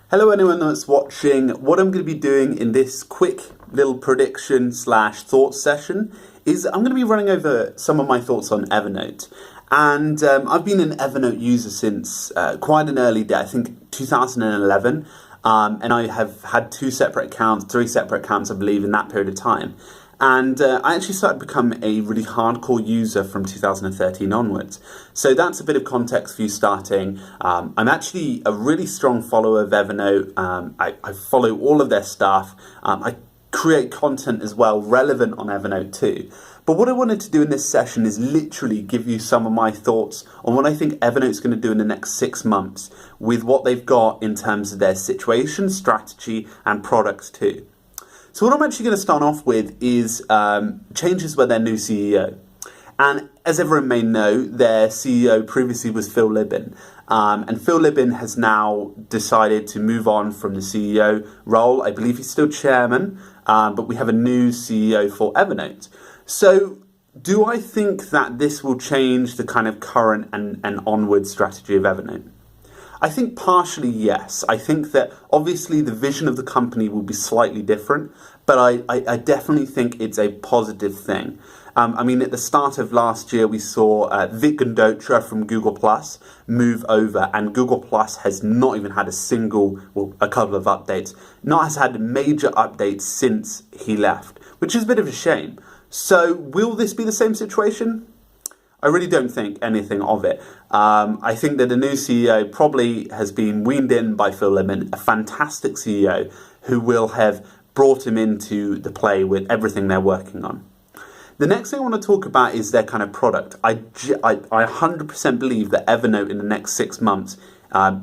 Hello anyone that's watching. What I'm going to be doing in this quick little prediction slash thoughts session is I'm going to be running over some of my thoughts on Evernote. And I've been an Evernote user since quite an early day, I think 2011. And I have had three separate accounts, I believe, in that period of time. And I actually started to become a really hardcore user from 2013 onwards. So that's a bit of context for you starting. I'm actually a really strong follower of Evernote. I follow all of their stuff. I create content as well, relevant on Evernote too. But what I wanted to do in this session is literally give you some of my thoughts on what I think Evernote's going to do in the next 6 months with what they've got in terms of their situation, strategy, and products too. So what I'm actually going to start off with is changes with their new CEO. And as everyone may know, their CEO previously was Phil Libin. And Phil Libin has now decided to move on from the CEO role. I believe he's still chairman, but we have a new CEO for Evernote. So do I think that this will change the kind of current and onward strategy of Evernote? I think partially yes. I think that obviously the vision of the company will be slightly different, but I definitely think it's a positive thing. I mean, at the start of last year, we saw Vic Gundotra from Google Plus move over, and Google Plus has not even had a couple of updates, has had major updates since he left, which is a bit of a shame. So will this be the same situation? I really don't think anything of it. I think that the new CEO probably has been weaned in by Phil Libin, a fantastic CEO who will have brought him into the play with everything they're working on. The next thing I want to talk about is their kind of product. I 100% believe that Evernote in the next 6 months,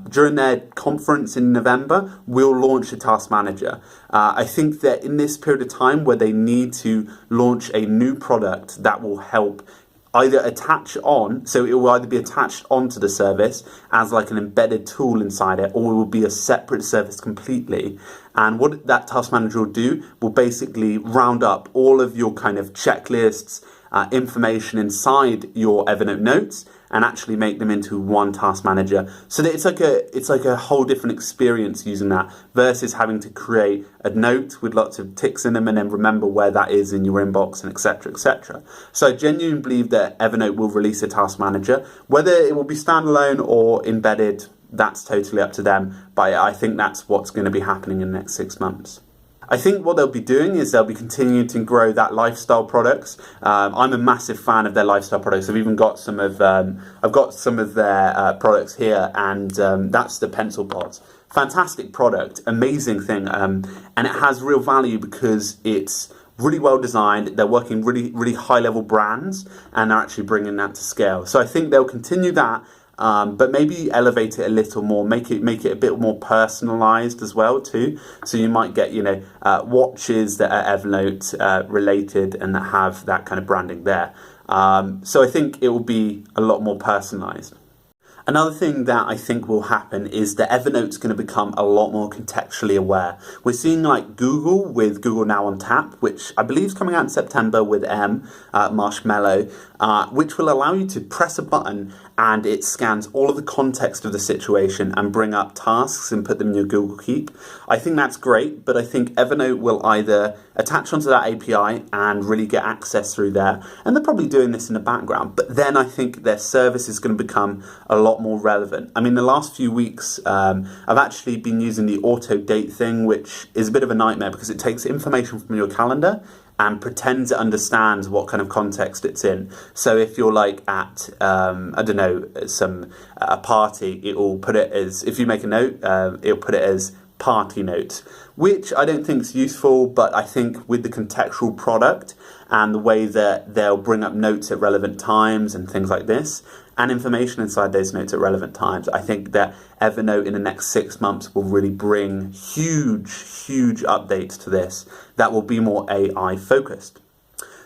during their conference in November, will launch a task manager. I think that in this period of time where they need to launch a new product that will help either attach on, so it will either be attached onto the service as like an embedded tool inside it, or it will be a separate service completely. And what that task manager will do will basically round up all of your kind of checklists, information inside your Evernote notes, and actually make them into one task manager. So that it's like a whole different experience using that versus having to create a note with lots of ticks in them and then remember where that is in your inbox and etc. etc. So I genuinely believe that Evernote will release a task manager. Whether it will be standalone or embedded, that's totally up to them. But I think that's what's going to be happening in the next 6 months. I think what they'll be doing is they'll be continuing to grow that lifestyle products. I'm a massive fan of their lifestyle products. I've even got some of their products here, and that's the pencil pods. Fantastic product, amazing thing, and it has real value because it's really well designed. They're working really high level brands, and they're actually bringing that to scale. So I think they'll continue that. But maybe elevate it a little more, make it a bit more personalized as well too. So you might get watches that are Evernote related and that have that kind of branding there. So I think it will be a lot more personalized. Another thing that I think will happen is that Evernote's going to become a lot more contextually aware. We're seeing like Google with Google Now on Tap, which I believe is coming out in September with Marshmallow, which will allow you to press a button and it scans all of the context of the situation and bring up tasks and put them in your Google Keep. I think that's great, but I think Evernote will either attach onto that API and really get access through there, and they're probably doing this in the background, but then I think their service is going to become a lot more relevant. I mean, the last few weeks, I've actually been using the auto date thing, which is a bit of a nightmare because it takes information from your calendar and pretends it understands what kind of context it's in. So if you're like at, a party, it will put it as, if you make a note, it'll put it as party notes, which I don't think is useful, but I think with the contextual product and the way that they'll bring up notes at relevant times and things like this, and information inside those notes at relevant times, I think that Evernote in the next 6 months will really bring huge updates to this that will be more AI focused.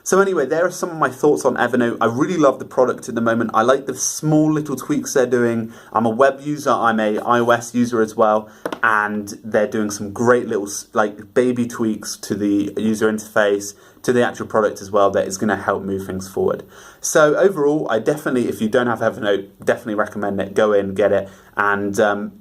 So anyway, there are some of my thoughts on Evernote. I really love the product at the moment. I like the small little tweaks they're doing. I'm a web user, I'm a iOS user as well. and they're doing some great little like baby tweaks to the user interface, to the actual product as well, that is going to help move things forward. So overall, I definitely, if you don't have Evernote, definitely recommend it. Go in, get it. And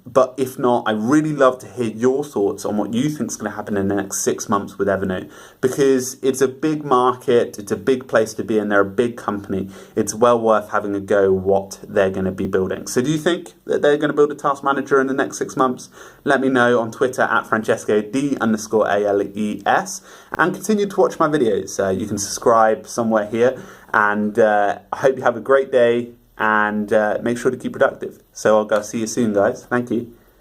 but if not, I really love to hear your thoughts on what you think is going to happen in the next 6 months with Evernote, because it's a big market, it's a big place to be, and they're a big company. It's well worth having a go what they're going to be building. So do you think that they're going to build a task manager in the next 6 months? Let me know on Twitter at Francesco D_ALES, and continue to watch my videos. You can subscribe somewhere here, and I hope you have a great day, and make sure to keep productive. So I'll go see you soon, guys. Thank you.